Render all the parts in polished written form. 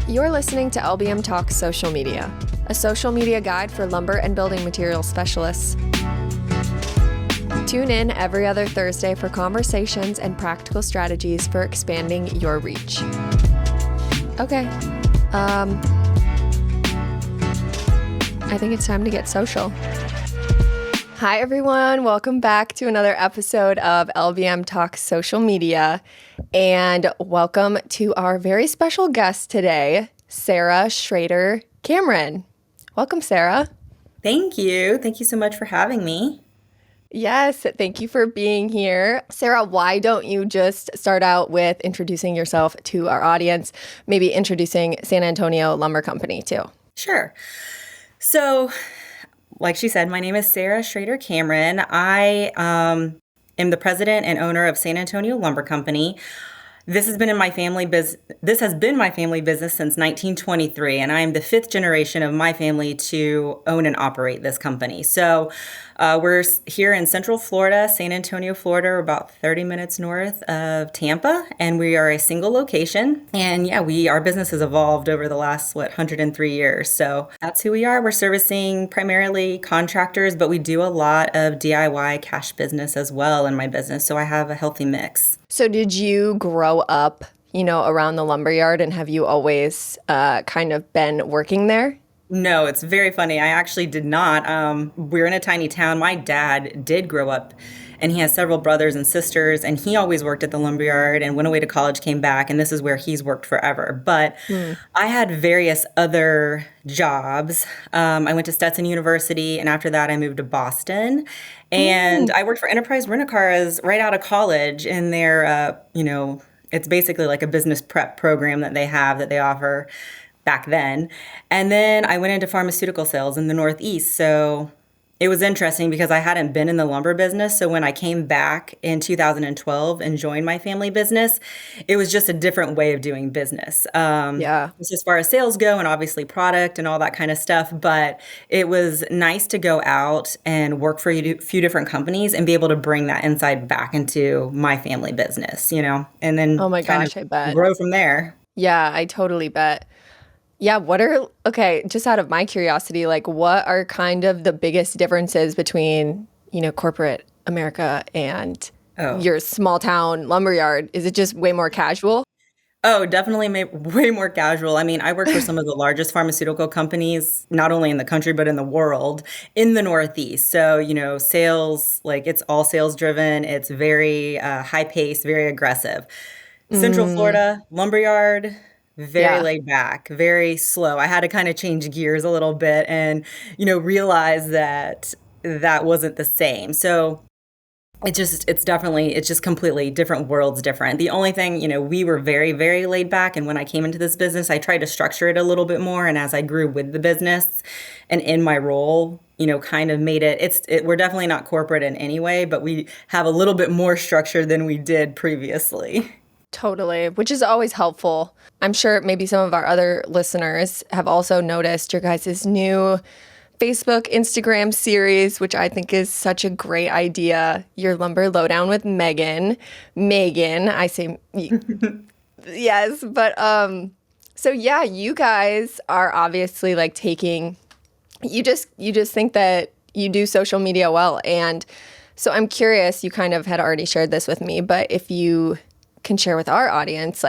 You're listening to LBM Talks Social Media, a social media guide for lumber and building materials specialists. Tune in every other Thursday for conversations and practical strategies for expanding your reach. Okay, I think it's time to get social. Hi, everyone. Welcome back to another episode of LBM Talks Social Media. And welcome to our very special guest today, Sarah Schrader Cameron. Welcome, Sarah. Thank you. Thank you so much for having me. Yes, thank you for being here. Sarah, why don't you just start out with introducing yourself to our audience, maybe introducing San Antonio Lumber Company too? Sure. So, like she said, my name is Sarah Schrader Cameron. I am the president and owner of San Antonio Lumber Company. This has been my family business since 1923, and I am the fifth generation of my family to own and operate this company. So we're here in Central Florida, San Antonio, Florida, about 30 minutes north of Tampa, and we are a single location. And yeah, our business has evolved over the last 103 years. So that's who we are. We're servicing primarily contractors, but we do a lot of DIY cash business as well in my business. So I have a healthy mix. So did you grow up, around the Lumberyard, and have you always kind of been working there? No, it's very funny. I actually did not. We're in a tiny town. My dad did grow up, and he has several brothers and sisters, and he always worked at the Lumberyard and went away to college, came back, and this is where he's worked forever. But I had various other jobs. I went to Stetson University, and after that, I moved to Boston. And I worked for Enterprise Rent-A-Cars right out of college in their, it's basically like a business prep program that they offer back then. And then I went into pharmaceutical sales in the Northeast. So it was interesting because I hadn't been in the lumber business. So when I came back in 2012 and joined my family business, it was just a different way of doing business. Just as far as sales go and obviously product and all that kind of stuff. But it was nice to go out and work for a few different companies and be able to bring that insight back into my family business, and then oh my gosh, I bet. Grow from there. Yeah, I totally bet. Yeah, just out of my curiosity, what are kind of the biggest differences between, corporate America and your small town lumberyard? Is it just way more casual? Oh, definitely way more casual. I mean, I work for some of the largest pharmaceutical companies, not only in the country, but in the world, in the Northeast. So, sales, it's all sales driven. It's very high pace, very aggressive. Central Florida, Lumberyard, very laid back, very slow. I had to kind of change gears a little bit and, realize that wasn't the same. So it's just completely different worlds, different. The only thing, we were very, very laid back. And when I came into this business, I tried to structure it a little bit more. And as I grew with the business and in my role, kind of made we're definitely not corporate in any way, but we have a little bit more structure than we did previously. Totally, which is always helpful. I'm sure maybe some of our other listeners have also noticed your guys' new Facebook, Instagram series, which I think is such a great idea. Your Lumber Lowdown with Megan, I say yes, but so yeah, you guys are obviously you just think that you do social media well, and so I'm curious. You kind of had already shared this with me, but if you can share with our audience,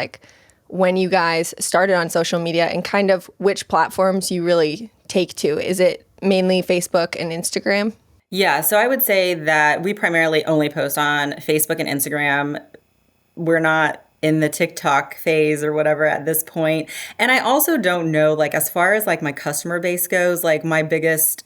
when you guys started on social media and kind of which platforms you really take to. Is it mainly Facebook and Instagram? Yeah, so I would say that we primarily only post on Facebook and Instagram. We're not in the TikTok phase or whatever at this point. And I also don't know, as far as my customer base goes, my biggest,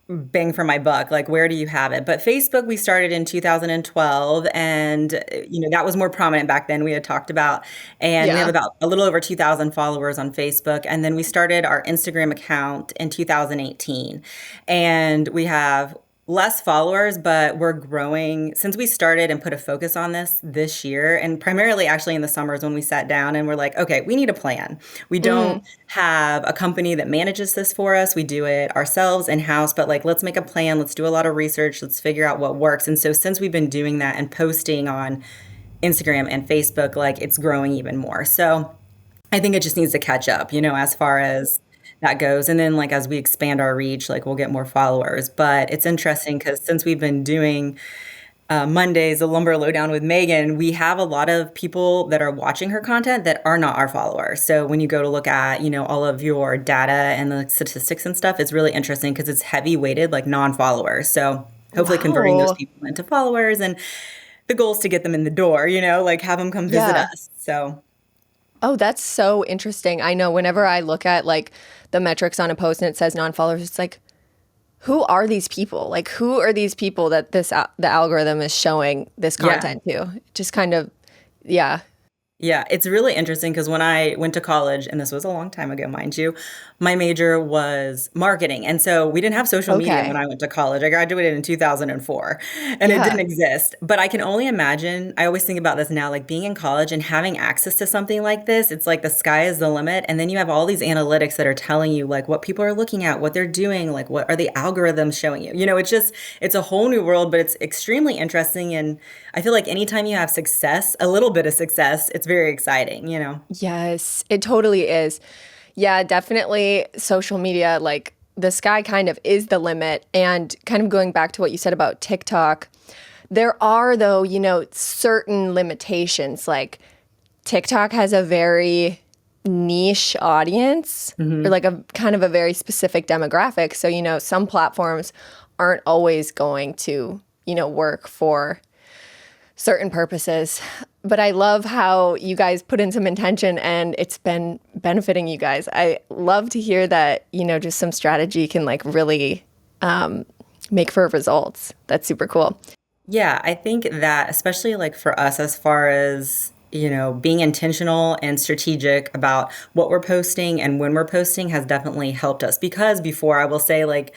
bang for my buck, where do you have it? But Facebook, we started in 2012, and that was more prominent back then. We had talked about, and we have about a little over 2,000 followers on Facebook. And then we started our Instagram account in 2018, and we have less followers, but we're growing since we started and put a focus on this year. And primarily actually in the summers when we sat down and we're like, okay, we need a plan. We don't have a company that manages this for us. We do it ourselves in-house, but let's make a plan. Let's do a lot of research. Let's figure out what works. And so since we've been doing that and posting on Instagram and Facebook, it's growing even more. So I think it just needs to catch up, as far as that goes. And then like as we expand our reach, like we'll get more followers. But it's interesting because since we've been doing Mondays, the Lumber Lowdown with Megan, we have a lot of people that are watching her content that are not our followers. So when you go to look at, all of your data and the statistics and stuff, it's really interesting because it's heavy weighted like non-followers. So hopefully converting those Wow. people into followers, and the goal is to get them in the door, like have them come visit Yeah. us. So Oh, that's so interesting. I know whenever I look at like the metrics on a post and it says non-followers, it's like, who are these people? Like, who are these people that the algorithm is showing this yeah. content to? Just kind of, yeah. Yeah, it's really interesting because when I went to college, and this was a long time ago, mind you, my major was marketing. And so we didn't have social media when Okay. I went to college. I graduated in 2004 and it didn't Yeah. exist. But I can only imagine, I always think about this now, like being in college and having access to something like this, it's like the sky is the limit. And then you have all these analytics that are telling you like what people are looking at, what they're doing, like what are the algorithms showing you. It's a whole new world, but it's extremely interesting. And I feel like anytime you have success, a little bit of success, it's very exciting. Yes, it totally is. Yeah, definitely social media, like the sky kind of is the limit. And kind of going back to what you said about TikTok, there are, though, certain limitations. Like TikTok has a very niche audience or like a kind of a very specific demographic. So, some platforms aren't always going to, work for certain purposes. But I love how you guys put in some intention and it's been benefiting you guys. I love to hear that, just some strategy can like really make for results. That's super cool. Yeah, I think that especially like for us, as far as, being intentional and strategic about what we're posting and when we're posting has definitely helped us. Because before, I will say, like,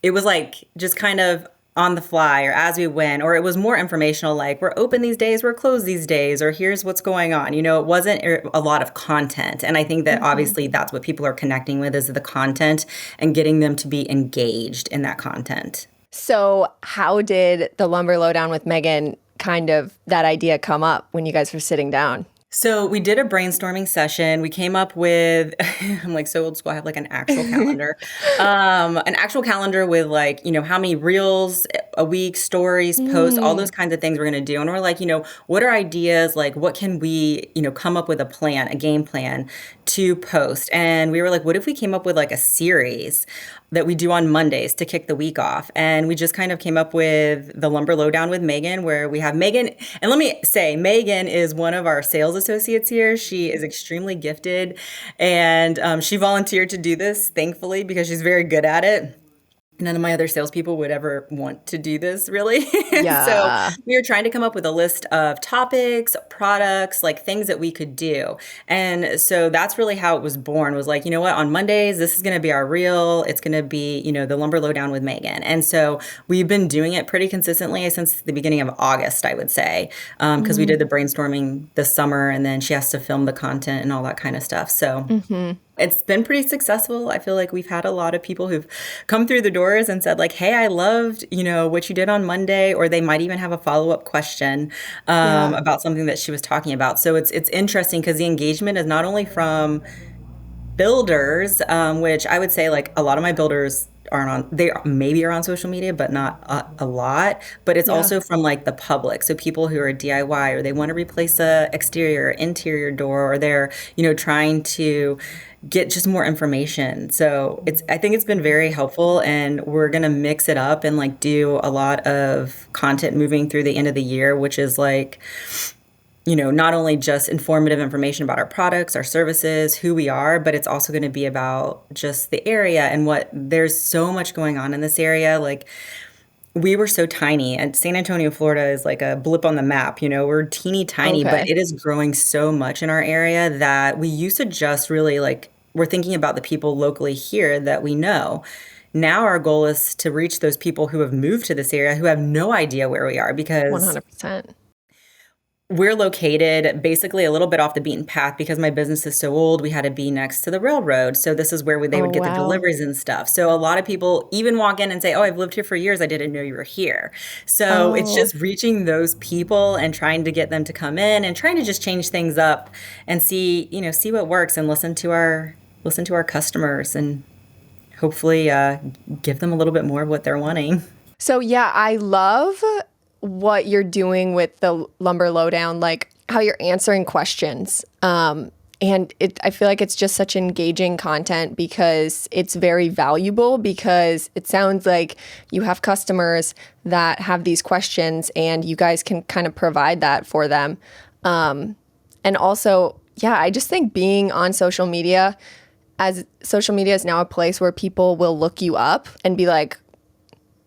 it was like just kind of on the fly or as we went, or it was more informational, like we're open these days, we're closed these days, or here's what's going on. It wasn't a lot of content. And I think that Mhm. obviously that's what people are connecting with, is the content and getting them to be engaged in that content. So, how did the Lumber Lowdown with Megan kind of that idea come up when you guys were sitting down? So we did a brainstorming session. We came up with, I'm like so old school. I have like an actual calendar with like, how many reels a week, stories, posts, all Mm, those kinds of things we're going to do. And we're like, what are ideas? Like, what can we, come up with a plan, a game plan to post? And we were like, what if we came up with like a series that we do on Mondays to kick the week off? And we just kind of came up with the Lumber Lowdown with Megan, where we have Megan. And let me say, Megan is one of our sales associates here. She is extremely gifted, and she volunteered to do this, thankfully, because she's very good at it. None of my other salespeople would ever want to do this, really. So yeah. we were trying to come up with a list of topics, products, like things that we could do. And so that's really how it was born, was like, you know what, on Mondays, this is going to be our reel. It's going to be, the Lumber Lowdown with Megan. And so we've been doing it pretty consistently since the beginning of August, I would say, because we did the brainstorming this summer, and then she has to film the content and all that kind of stuff. So Mm-hmm. it's been pretty successful. I feel like we've had a lot of people who've come through the doors and said like, "Hey, I loved, what you did on Monday," or they might even have a follow-up question Yeah. about something that she was talking about. So it's interesting because the engagement is not only from builders, which I would say like a lot of my builders aren't on, they maybe are on social media, but not a lot. But it's Yeah. also from like the public. So people who are DIY, or they want to replace a exterior, interior door, or they're, trying to get just more information. So I think it's been very helpful, and we're going to mix it up and like do a lot of content moving through the end of the year, which is like, not only just informative information about our products, our services, who we are, but it's also going to be about just the area and what there's so much going on in this area. Like, we were so tiny, and San Antonio, Florida is like a blip on the map. We're teeny tiny, but Okay. it is growing so much in our area that we used to just really like, we're thinking about the people locally here that we know. Now our goal is to reach those people who have moved to this area who have no idea where we are, because 100%. We're located basically a little bit off the beaten path because my business is so old. We had to be next to the railroad. So this is where they Oh, would get their wow. deliveries and stuff. So a lot of people even walk in and say, "Oh, I've lived here for years. I didn't know you were here." So it's Oh, just reaching those people and trying to get them to come in and trying to just change things up and see what works and listen to our customers and hopefully give them a little bit more of what they're wanting. so yeah, I love what you're doing with the Lumber Lowdown, like how you're answering questions. And I feel like it's just such engaging content because it's very valuable because it sounds like you have customers that have these questions and you guys can kind of provide that for them. And also, yeah, I just think being on social media, as social media is now a place where people will look you up and be like,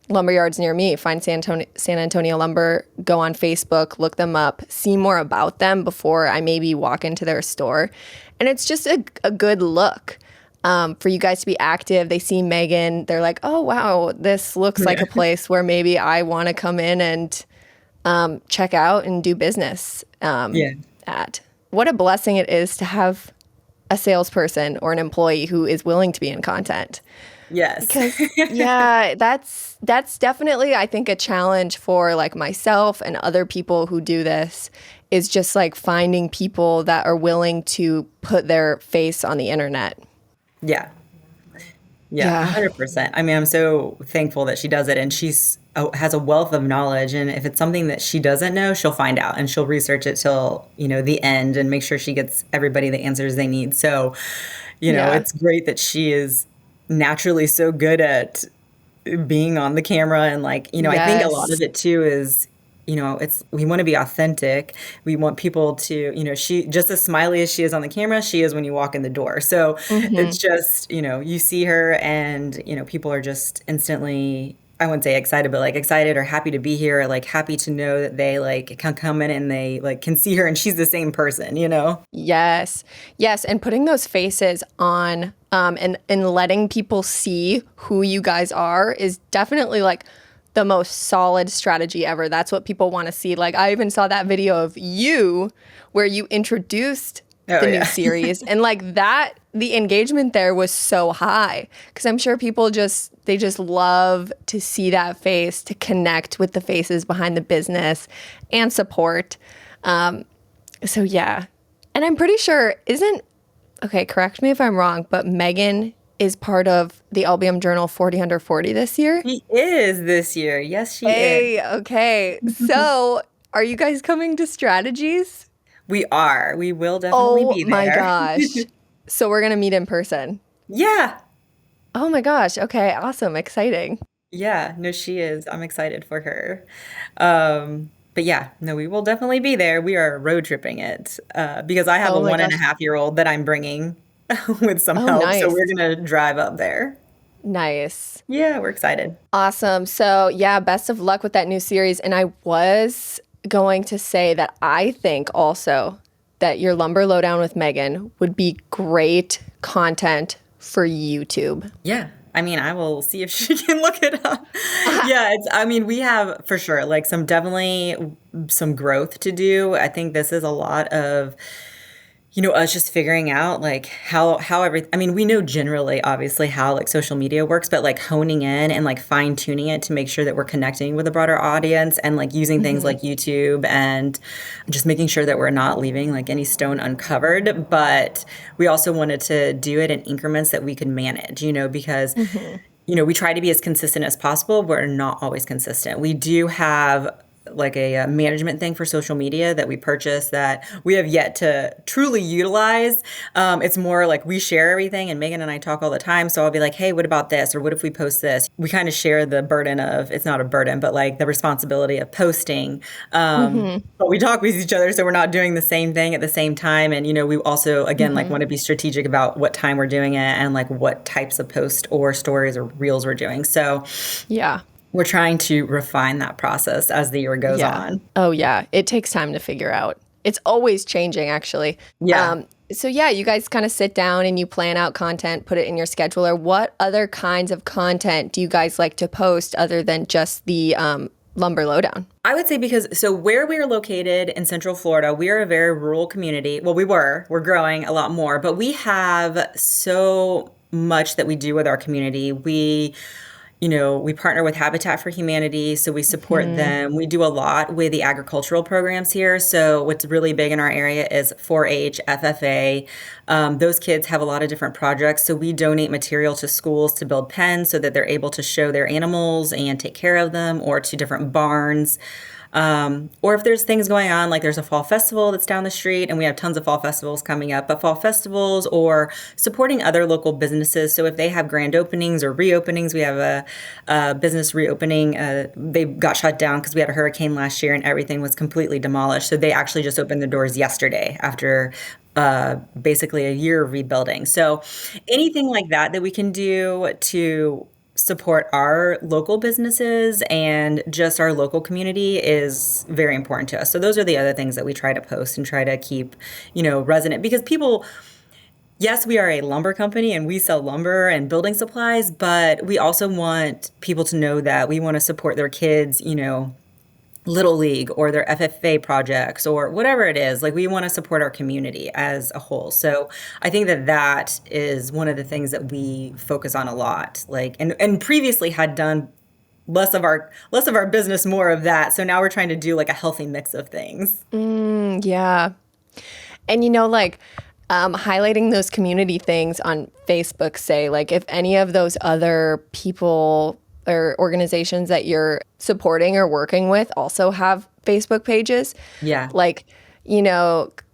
Lumberyard's near me. Find San Antonio Lumber, go on Facebook, look them up, see more about them before I maybe walk into their store. And it's just a good look for you guys to be active. They see Megan, they're like, oh, wow, this looks like Yeah. a place where maybe I want to come in and check out and do business Yeah. at. What a blessing it is to have a salesperson or an employee who is willing to be in content. Yes. Because yeah, that's definitely I think a challenge for like myself and other people who do this is just like finding people that are willing to put their face on the internet. Yeah. Yeah, Yeah. 100%. I mean, I'm so thankful that she does it and has a wealth of knowledge. And if it's something that she doesn't know, she'll find out and she'll research it till, the end and make sure she gets everybody the answers they need. So, Yeah. it's great that she is naturally so good at being on the camera. And like, I think a lot of Yes. it too is, it's we want to be authentic. We want people to, she just as smiley as she is on the camera, she is when you walk in the door. So it's Hmm. just, you see her and, people are just instantly, I wouldn't say excited, but like excited or happy to be here, like happy to know that they like can come in and they like can see her and she's the same person. Yes. Yes. And putting those faces on and letting people see who you guys are is definitely like the most solid strategy ever. That's what people want to see. Like I even saw that video of you where you introduced Oh the new yeah. series and like that the engagement there was so high because I'm sure people they just love to see that face, to connect with the faces behind the business and support. So yeah. And I'm pretty sure isn't okay, correct me if I'm wrong, but Megan is part of the LBM Journal 40 Under 40 this year. She is this year. Yes, she is. Hey, okay. So are you guys coming to strategies? We are. We will definitely Oh be my there. gosh. So we're going to meet in person. Yeah. Oh my gosh. Okay, awesome. Exciting. Yeah, no, she is. I'm excited for her. But yeah, no, we will definitely be there. We are road tripping it because I have a Oh my one and gosh. a half year old that I'm bringing with some Oh, help. So we're nice. gonna drive up there. Nice. Yeah, we're excited. Awesome. So, yeah, best of luck with that new series. And I was going to say that I think also that your Lumber Lowdown with Megan would be great content for YouTube. Yeah. I mean, I will see if she can look it up. Yeah, I mean, we have for sure like definitely some growth to do. I think this is a lot of us just figuring out like how I mean, we know generally obviously how like social media works, but like honing in and like fine tuning it to make sure that we're connecting with a broader audience and like using things Hmm. like YouTube and just making sure that we're not leaving like any stone uncovered. But we also wanted to do it in increments that we could manage, because Hmm. we try to be as consistent as possible. We're not always consistent. We do have like a management thing for social media that we purchased that we have yet to truly utilize. It's more like we share everything, and Megan and I talk all the time. So I'll be like, hey, what about this? Or what if we post this? We kind of share the burden of, it's not a burden, but like the responsibility of posting. Hmm. But we talk with each other, so we're not doing the same thing at the same time. And, we also, again, like Hmm. want to be strategic about what time we're doing it and like what types of posts or stories or reels we're doing. So Yeah. we're trying to refine that process as the year goes Yeah. on. Oh, yeah. It takes time to figure out. It's always changing, actually. Yeah. So, yeah, you guys kind of sit down and you plan out content, put it in your scheduler. What other kinds of content do you guys like to post other than just the Lumber Lowdown? I would say because so where we are located in Central Florida, we are a very rural community. Well, we're growing a lot more, but we have so much that we do with our community. We partner with Habitat for Humanity, so we support them. We do a lot with the agricultural programs here. So what's really big in our area is 4-H, FFA. Those kids have a lot of different projects. So we donate material to schools to build pens so that they're able to show their animals and take care of them, or to different barns. Or if there's things going on, like there's a fall festival that's down the street, and we have tons of fall festivals coming up, but fall festivals or supporting other local businesses. So if they have grand openings or reopenings, we have a business reopening. They got shut down because we had a hurricane last year and everything was completely demolished. So they actually just opened the doors yesterday after basically a year of rebuilding. So anything like that we can do to support our local businesses and just our local community is very important to us. So those are the other things that we try to post and try to keep, resonant, because people, yes, we are a lumber company and we sell lumber and building supplies, but we also want people to know that we want to support their kids, Little League or their FFA projects or whatever it is. Like, we want to support our community as a whole. So I think that is one of the things that we focus on a lot. Like, and previously had done less of our business, more of that. So now we're trying to do like a healthy mix of things. Yeah. And highlighting those community things on Facebook, say, like, if any of those other people or organizations that you're supporting or working with also have Facebook pages. Yeah. Like,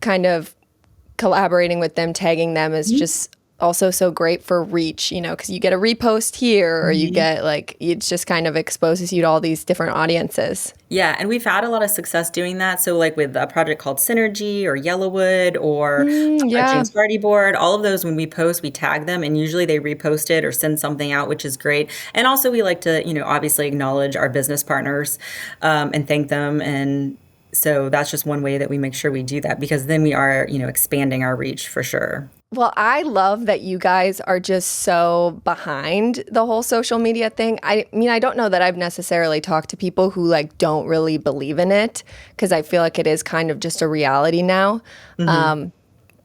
kind of collaborating with them, tagging them is just also so great for reach, because you get a repost here or you get it just kind of exposes you to all these different audiences. Yeah, and we've had a lot of success doing that. So like with a project called Synergy or Yellowwood or James Party Board, all of those, when we post, we tag them and usually they repost it or send something out, which is great. And also we like to, obviously acknowledge our business partners and thank them. And so that's just one way that we make sure we do that, because then we are, expanding our reach for sure. Well, I love that you guys are just so behind the whole social media thing. I mean, I don't know that I've necessarily talked to people who don't really believe in it, because I feel like it is kind of just a reality now.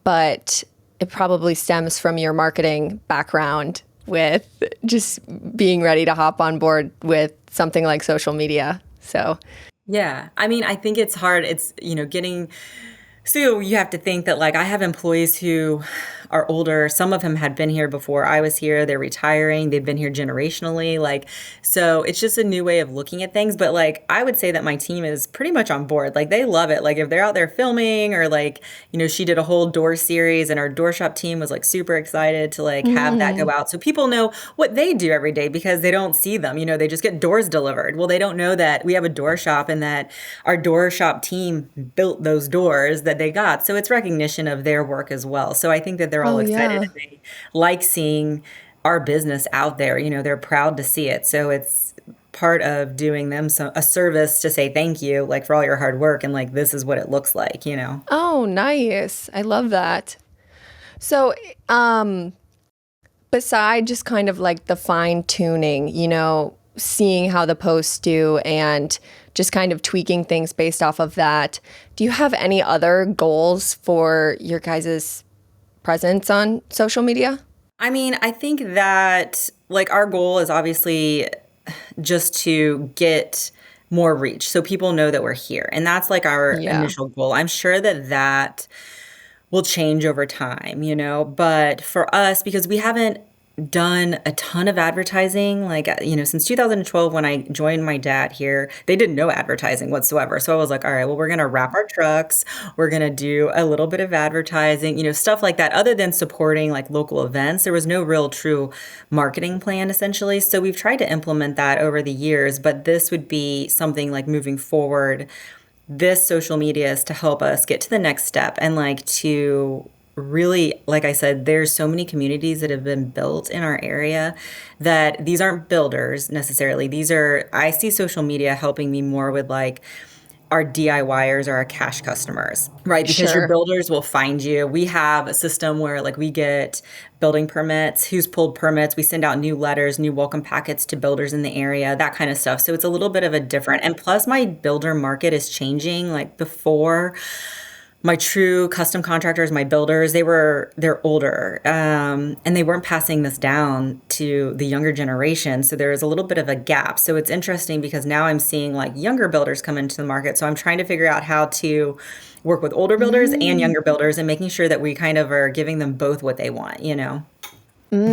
But it probably stems from your marketing background with just being ready to hop on board with something like social media. So, yeah, I mean, I think it's hard. It's, so you have to think that I have employees who are older. Some of them had been here before I was here. They're retiring. They've been here generationally. So it's just a new way of looking at things. But I would say that my team is pretty much on board. They love it. If they're out there filming or she did a whole door series and our door shop team was super excited to have that go out. So people know what they do every day because they don't see them. They just get doors delivered. Well, they don't know that we have a door shop and that our door shop team built those doors that they got. So it's recognition of their work as well. So I think that they're all excited and they like seeing our business out there. They're proud to see it. So it's part of doing them a service to say thank you, for all your hard work, and this is what it looks like, Oh, nice. I love that. So, beside just kind of the fine tuning, seeing how the posts do and just kind of tweaking things based off of that, do you have any other goals for your guys' presence on social media? I mean, I think that our goal is obviously just to get more reach so people know that we're here. And that's our initial goal. I'm sure that will change over time, but for us, because we haven't done a ton of advertising, since 2012 when I joined my dad here, they did no advertising whatsoever. So I was like, all right, well, we're going to wrap our trucks. We're going to do a little bit of advertising, stuff like that. Other than supporting local events, there was no real true marketing plan essentially. So we've tried to implement that over the years, but this would be something moving forward. This social media is to help us get to the next step and to really, like I said, there's so many communities that have been built in our area that these aren't builders necessarily. I see social media helping me more with our DIYers or our cash customers, right? Because your Sure. builders will find you. We have a system where like we get building permits, who's pulled permits, we send out new letters, new welcome packets to builders in the area, that kind of stuff. So it's a little bit of a different, and plus my builder market is changing. Like before, my true custom contractors, my builders, they're older, and they weren't passing this down to the younger generation. So there is a little bit of a gap. So it's interesting because now I'm seeing like younger builders come into the market. So I'm trying to figure out how to work with older builders and younger builders and making sure that we kind of are giving them both what they want, and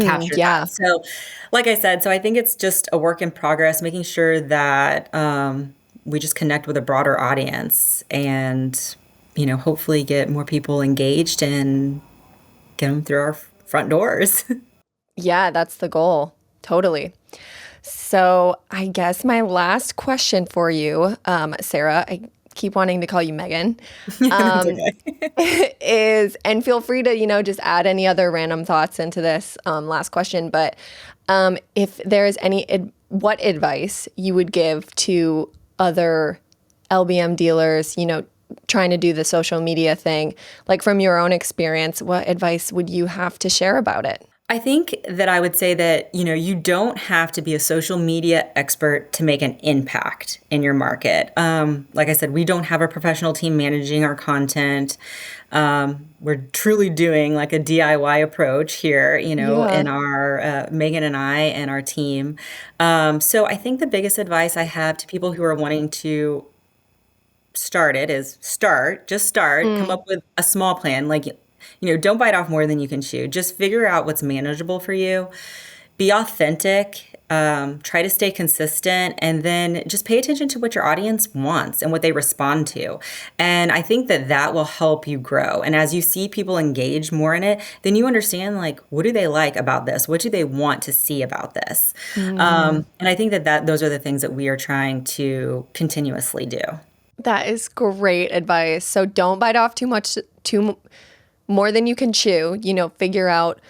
capture Yeah. that. So, like I said, so I think it's just a work in progress, making sure that we just connect with a broader audience and hopefully get more people engaged and get them through our front doors. Yeah, that's the goal. Totally. So I guess my last question for you, Sarah, I keep wanting to call you Megan, That's okay. is, and feel free to, just add any other random thoughts into this last question, but if there is what advice you would give to other LBM dealers, trying to do the social media thing, like from your own experience, what advice would you have to share about it? I think that I would say that, you don't have to be a social media expert to make an impact in your market. Like I said, we don't have a professional team managing our content. We're truly doing like a DIY approach here, in our Megan and I and our team. So I think the biggest advice I have to people who are wanting to just start, come up with a small plan. Like, don't bite off more than you can chew. Just figure out what's manageable for you. Be authentic. Try to stay consistent, and then just pay attention to what your audience wants and what they respond to. And I think that will help you grow. And as you see people engage more in it, then you understand like, what do they like about this? What do they want to see about this? And I think that those are the things that we are trying to continuously do. That is great advice. So don't bite off more than you can chew. Figure out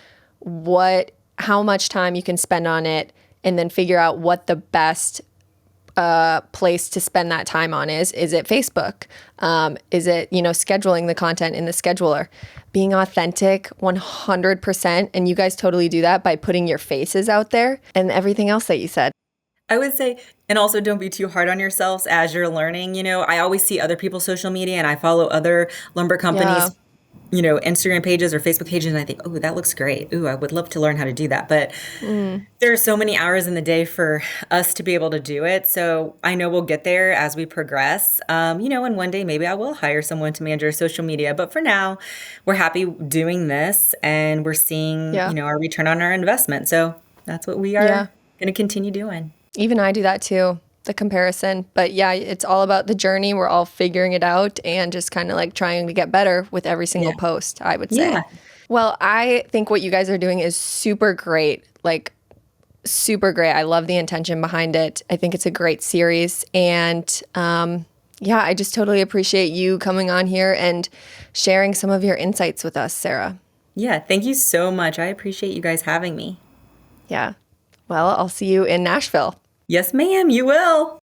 how much time you can spend on it, and then figure out what the best place to spend that time on is. Is it Facebook? Is it, scheduling the content in the scheduler? Being authentic 100%. And you guys totally do that by putting your faces out there and everything else that you said. I would say, and also don't be too hard on yourselves as you're learning. I always see other people's social media and I follow other lumber companies, Instagram pages or Facebook pages, and I think, oh, that looks great. Ooh, I would love to learn how to do that. But there are so many hours in the day for us to be able to do it. So I know we'll get there as we progress. And one day maybe I will hire someone to manage our social media. But for now, we're happy doing this and we're seeing, our return on our investment. So that's what we are going to continue doing. Even I do that too, the comparison. But yeah, it's all about the journey. We're all figuring it out and just kind of like trying to get better with every single post, I would say. Yeah. Well, I think what you guys are doing is super great. Like, super great. I love the intention behind it. I think it's a great series. And I just totally appreciate you coming on here and sharing some of your insights with us, Sarah. Yeah, thank you so much. I appreciate you guys having me. Yeah. Well, I'll see you in Nashville. Yes, ma'am, you will.